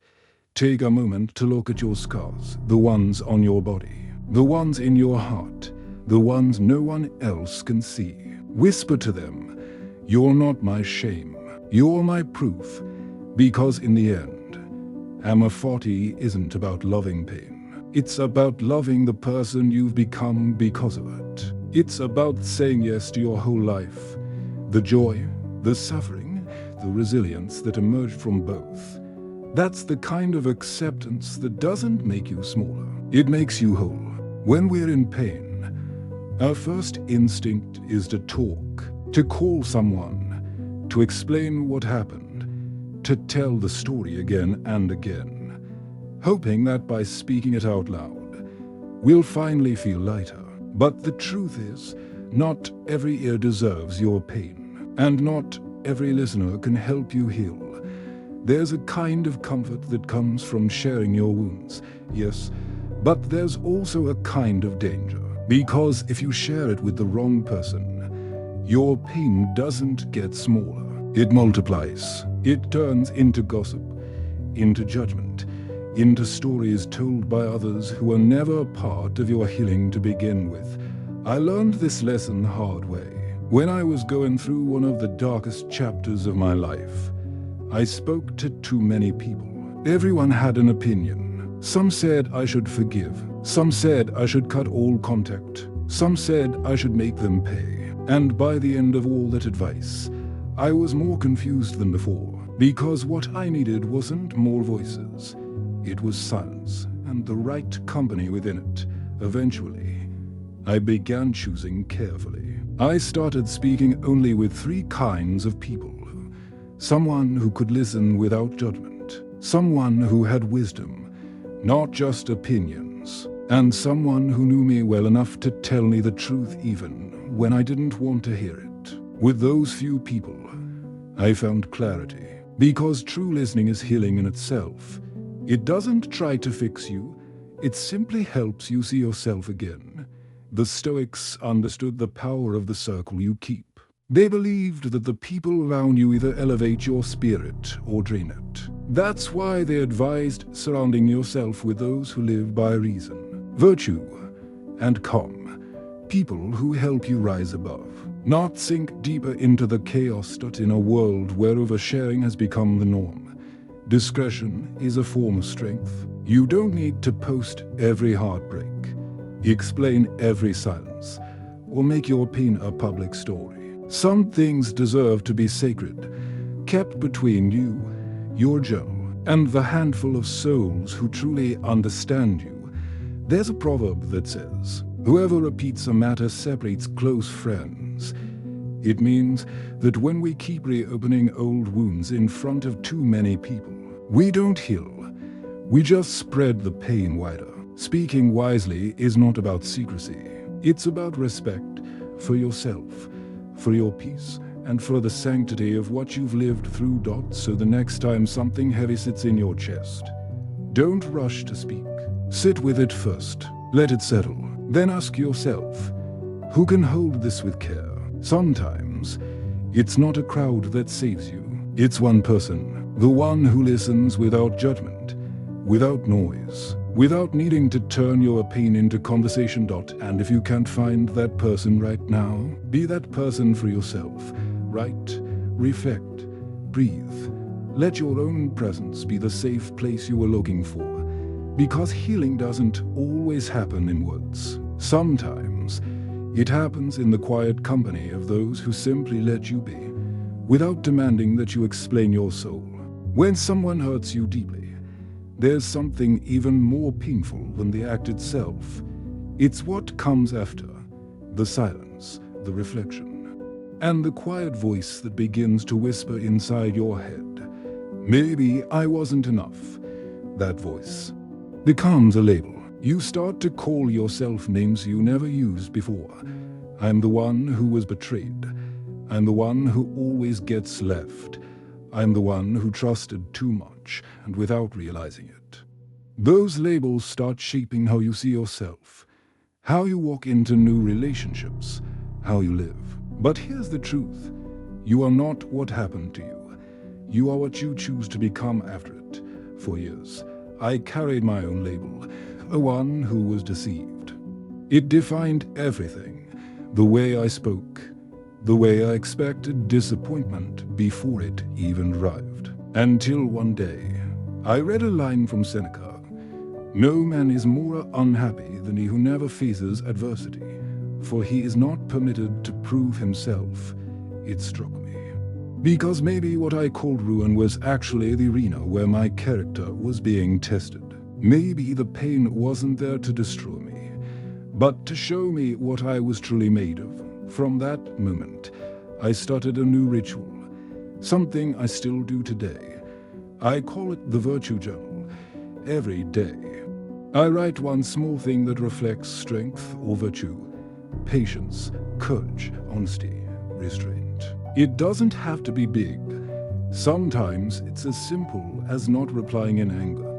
[SPEAKER 1] take a moment to look at your scars, the ones on your body, the ones in your heart, the ones no one else can see. Whisper to them, you're not my shame, you're my proof, because in the end, amor fati isn't about loving pain. It's about loving the person you've become because of it. It's about saying yes to your whole life, the joy, the suffering, the resilience that emerged from both. That's the kind of acceptance that doesn't make you smaller. It makes you whole. When we're in pain, our first instinct is to talk, to call someone, to explain what happened, to tell the story again and again, hoping that by speaking it out loud, we'll finally feel lighter. But the truth is, not every ear deserves your pain, and not every listener can help you heal. There's a kind of comfort that comes from sharing your wounds, yes, but there's also a kind of danger. Because if you share it with the wrong person, your pain doesn't get smaller. It multiplies. It turns into gossip, into judgment, into stories told by others who were never a part of your healing to begin with. I learned this lesson the hard way. When I was going through one of the darkest chapters of my life, I spoke to too many people. Everyone had an opinion. Some said I should forgive. Some said I should cut all contact. Some said I should make them pay. And by the end of all that advice, I was more confused than before. Because what I needed wasn't more voices. It was silence and the right company within it. Eventually, I began choosing carefully. I started speaking only with three kinds of people. Someone who could listen without judgment, someone who had wisdom, not just opinions, and someone who knew me well enough to tell me the truth even when I didn't want to hear it. With those few people, I found clarity. Because true listening is healing in itself. It doesn't try to fix you, it simply helps you see yourself again. The Stoics understood the power of the circle you keep. They believed that the people around you either elevate your spirit or drain it. That's why they advised surrounding yourself with those who live by reason, virtue, and calm. People who help you rise above, not sink deeper into the chaos in a world where oversharing has become the norm. Discretion is a form of strength. You don't need to post every heartbreak, explain every silence, or make your pain a public story. Some things deserve to be sacred, kept between you, your journal, and the handful of souls who truly understand you. There's a proverb that says, "Whoever repeats a matter separates close friends." It means that when we keep reopening old wounds in front of too many people, we don't heal. We just spread the pain wider. Speaking wisely is not about secrecy. It's about respect for yourself, for your peace, and for the sanctity of what you've lived through. So the next time something heavy sits in your chest, don't rush to speak. Sit with it first. Let it settle. Then ask yourself, who can hold this with care? Sometimes, it's not a crowd that saves you. It's one person, the one who listens without judgment, without noise, without needing to turn your pain into conversation. And if you can't find that person right now, be that person for yourself. Write, reflect, breathe. Let your own presence be the safe place you were looking for. Because healing doesn't always happen in words. Sometimes, it happens in the quiet company of those who simply let you be, without demanding that you explain your soul. When someone hurts you deeply, there's something even more painful than the act itself. It's what comes after, the silence, the reflection, and the quiet voice that begins to whisper inside your head, "Maybe I wasn't enough." That voice becomes a label. You start to call yourself names you never used before. I'm the one who was betrayed. I'm the one who always gets left. I'm the one who trusted too much and without realizing it. Those labels start shaping how you see yourself, how you walk into new relationships, how you live. But here's the truth. You are not what happened to you. You are what you choose to become after it. For years, I carried my own label, a one who was deceived. It defined everything, the way I spoke, the way I expected disappointment before it even arrived. Until one day, I read a line from Seneca. "No man is more unhappy than he who never faces adversity, for he is not permitted to prove himself." It struck me. Because maybe what I called ruin was actually the arena where my character was being tested. Maybe the pain wasn't there to destroy me, but to show me what I was truly made of. From that moment, I started a new ritual, something I still do today. I call it the Virtue Journal. Every day, I write one small thing that reflects strength or virtue, patience, courage, honesty, restraint. It doesn't have to be big. Sometimes it's as simple as not replying in anger,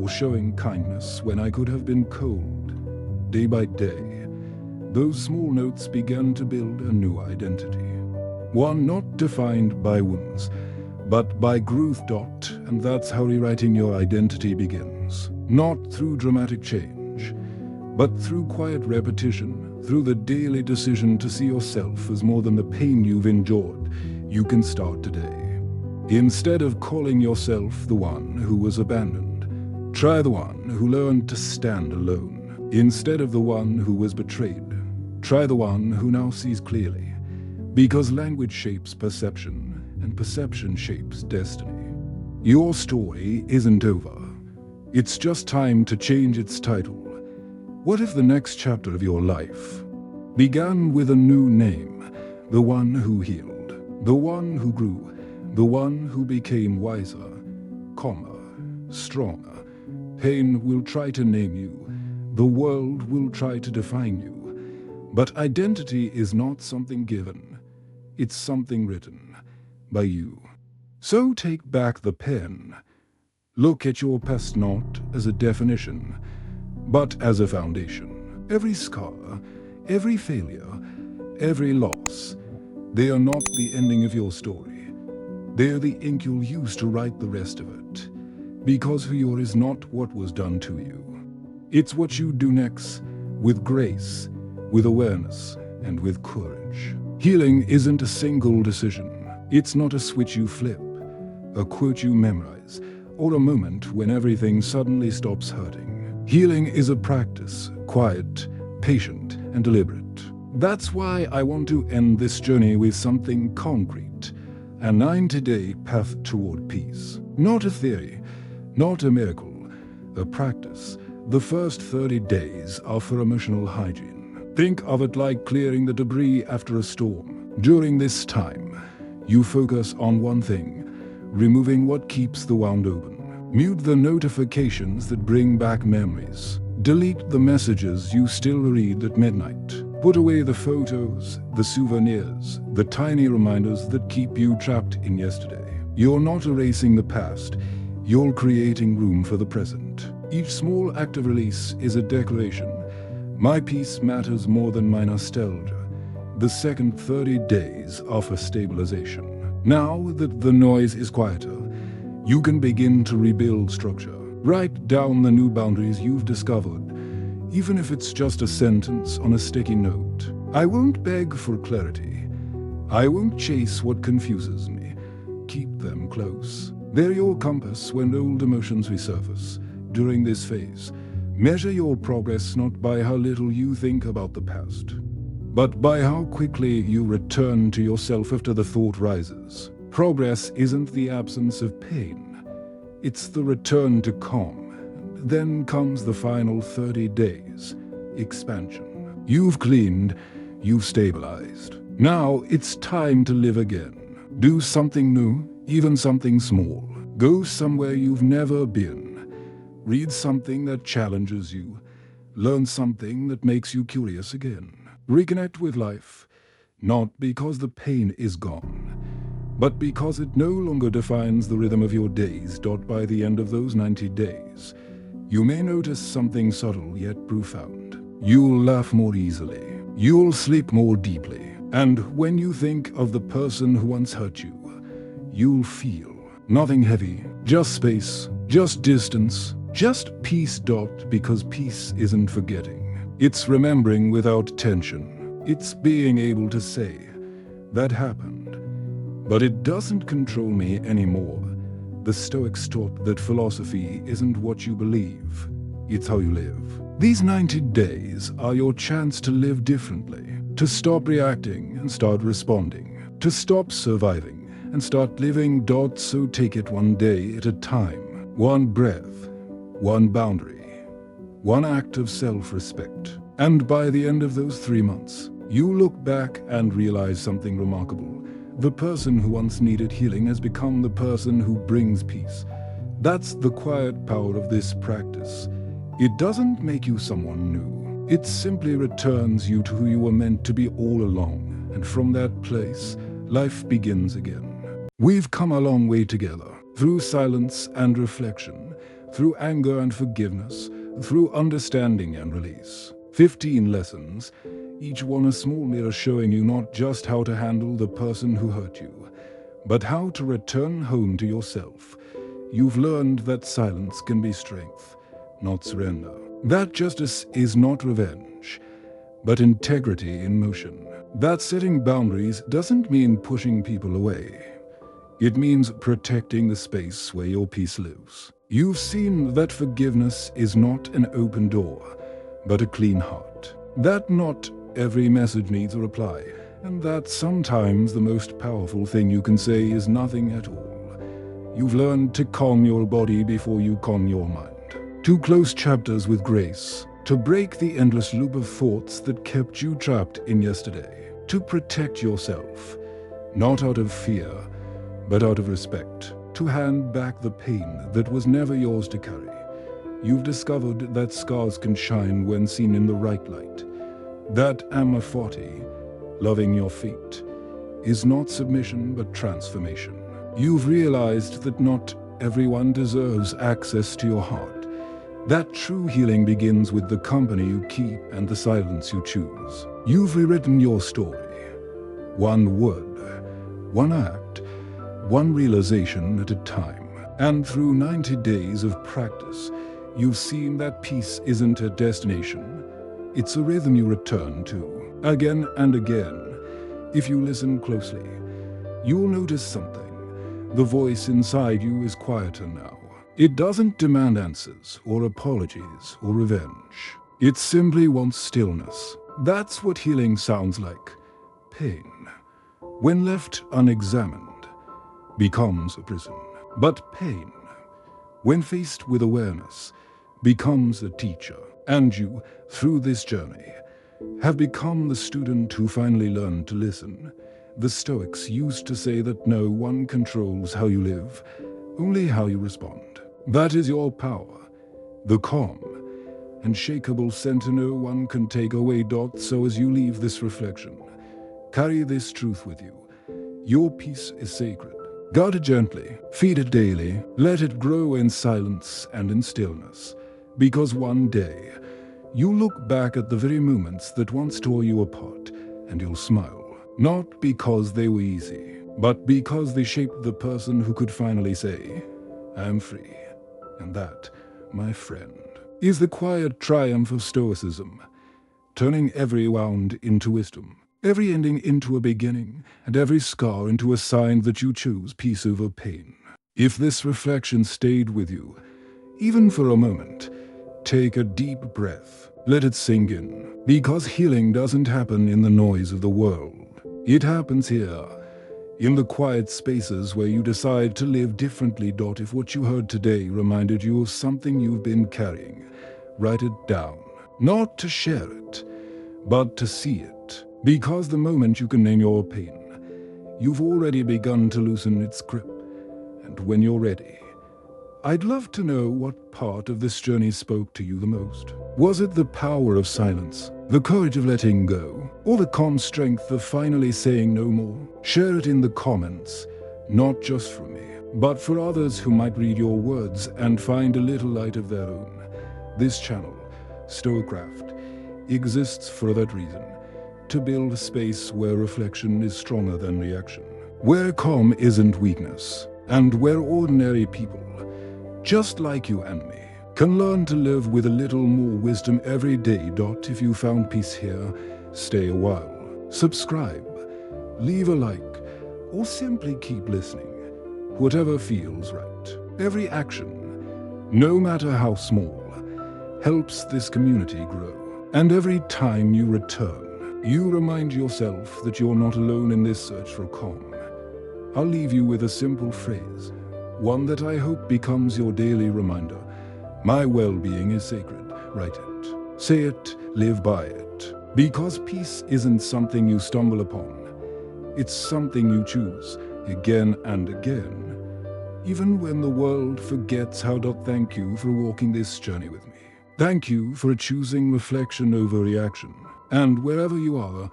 [SPEAKER 1] or showing kindness when I could have been cold. Day by day, those small notes began to build a new identity. One not defined by wounds, but by growth. And that's how rewriting your identity begins. Not through dramatic change, but through quiet repetition, through the daily decision to see yourself as more than the pain you've endured. You can start today. Instead of calling yourself the one who was abandoned, try the one who learned to stand alone. Instead of the one who was betrayed, try the one who now sees clearly. Because language shapes perception, and perception shapes destiny. Your story isn't over. It's just time to change its title. What if the next chapter of your life began with a new name, the one who healed, the one who grew, the one who became wiser, calmer, stronger. Pain will try to name you, the world will try to define you, but identity is not something given, it's something written by you. So take back the pen. Look at your past not as a definition, but as a foundation. Every scar, every failure, every loss, they are not the ending of your story. They are the ink you'll use to write the rest of it. Because who you are is not what was done to you. It's what you do next, with grace, with awareness, and with courage. Healing isn't a single decision. It's not a switch you flip, a quote you memorize, or a moment when everything suddenly stops hurting. Healing is a practice, quiet, patient, and deliberate. That's why I want to end this journey with something concrete, a 90-day path toward peace. Not a theory, not a miracle, a practice. The first 30 days are for emotional hygiene. Think of it like clearing the debris after a storm. During this time, you focus on one thing, removing what keeps the wound open. Mute the notifications that bring back memories. Delete the messages you still read at midnight. Put away the photos, the souvenirs, the tiny reminders that keep you trapped in yesterday. You're not erasing the past, you're creating room for the present. Each small act of release is a declaration. My peace matters more than my nostalgia. The second 30 days are for stabilization. Now that the noise is quieter, you can begin to rebuild structure. Write down the new boundaries you've discovered, even if it's just a sentence on a sticky note. I won't beg for clarity. I won't chase what confuses me. Keep them close. They're your compass when old emotions resurface. During this phase, measure your progress not by how little you think about the past, but by how quickly you return to yourself after the thought rises. Progress isn't the absence of pain, it's the return to calm. Then comes the final 30 days, expansion. You've cleaned, you've stabilized. Now it's time to live again. Do something new, even something small. Go somewhere you've never been. Read something that challenges you. Learn something that makes you curious again. Reconnect with life, not because the pain is gone, but because it no longer defines the rhythm of your days. By the end of those 90 days, you may notice something subtle yet profound. You'll laugh more easily. You'll sleep more deeply. And when you think of the person who once hurt you, you'll feel nothing heavy, just space, just distance, just peace. Because peace isn't forgetting. It's remembering without tension. It's being able to say, that happened, but it doesn't control me anymore. The Stoics taught that philosophy isn't what you believe, it's how you live. These 90 days are your chance to live differently, to stop reacting and start responding, to stop surviving and start living. So take it one day at a time, one breath, one boundary, one act of self-respect. And by the end of those 3 months, you look back and realize something remarkable. The person who once needed healing has become the person who brings peace. That's the quiet power of this practice. It doesn't make you someone new. It simply returns you to who you were meant to be all along. And from that place, life begins again. We've come a long way together, through silence and reflection, through anger and forgiveness, through understanding and release. 15 lessons, each one a small mirror showing you not just how to handle the person who hurt you, but how to return home to yourself. You've learned that silence can be strength, not surrender. That justice is not revenge, but integrity in motion. That setting boundaries doesn't mean pushing people away. It means protecting the space where your peace lives. You've seen that forgiveness is not an open door, but a clean heart. That not every message needs a reply, and that sometimes the most powerful thing you can say is nothing at all. You've learned to calm your body before you calm your mind. To close chapters with grace, to break the endless loop of thoughts that kept you trapped in yesterday, to protect yourself, not out of fear, but out of respect, to hand back the pain that was never yours to carry. You've discovered that scars can shine when seen in the right light, that amorphoti, loving your feet, is not submission but transformation. You've realized that not everyone deserves access to your heart, that true healing begins with the company you keep and the silence you choose. You've rewritten your story, one word, one act, one realization at a time. And through 90 days of practice, you've seen that peace isn't a destination, it's a rhythm you return to, again and again. If you listen closely, you'll notice something. The voice inside you is quieter now. It doesn't demand answers or apologies or revenge. It simply wants stillness. That's what healing sounds like. Pain, when left unexamined, becomes a prison. But pain, when faced with awareness, becomes a teacher. And you, through this journey, have become the student who finally learned to listen. The Stoics used to say that no one controls how you live, only how you respond. That is your power, the calm, unshakable center no one can take away. So as you leave this reflection, carry this truth with you. Your peace is sacred. Guard it gently, feed it daily, let it grow in silence and in stillness, because one day, you'll look back at the very moments that once tore you apart, and you'll smile. Not because they were easy, but because they shaped the person who could finally say, I am free. And that, my friend, is the quiet triumph of Stoicism, turning every wound into wisdom, every ending into a beginning, and every scar into a sign that you choose peace over pain. If this reflection stayed with you, even for a moment, take a deep breath. Let it sink in, because healing doesn't happen in the noise of the world. It happens here, in the quiet spaces where you decide to live differently. If what you heard today reminded you of something you've been carrying, write it down. Not to share it, but to see it. Because the moment you can name your pain, you've already begun to loosen its grip. And when you're ready, I'd love to know what part of this journey spoke to you the most. Was it the power of silence, the courage of letting go, or the calm strength of finally saying no more? Share it in the comments, not just for me, but for others who might read your words and find a little light of their own. This channel, StoicCraft, exists for that reason, to build a space where reflection is stronger than reaction, where calm isn't weakness, and where ordinary people, just like you and me, can learn to live with a little more wisdom every day. If you found peace here, stay a while. Subscribe, leave a like, or simply keep listening. Whatever feels right. Every action, no matter how small, helps this community grow. And every time you return, you remind yourself that you're not alone in this search for calm. I'll leave you with a simple phrase, one that I hope becomes your daily reminder. My well-being is sacred. Write it. Say it, live by it. Because peace isn't something you stumble upon. It's something you choose again and again. Even when the world forgets how. Thank you for walking this journey with me. Thank you for choosing reflection over reaction. And wherever you are,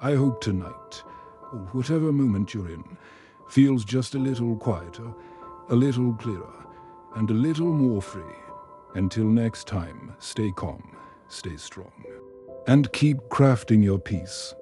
[SPEAKER 1] I hope tonight, or whatever moment you're in, feels just a little quieter, a little clearer, and a little more free. Until next time, stay calm, stay strong, and keep crafting your peace.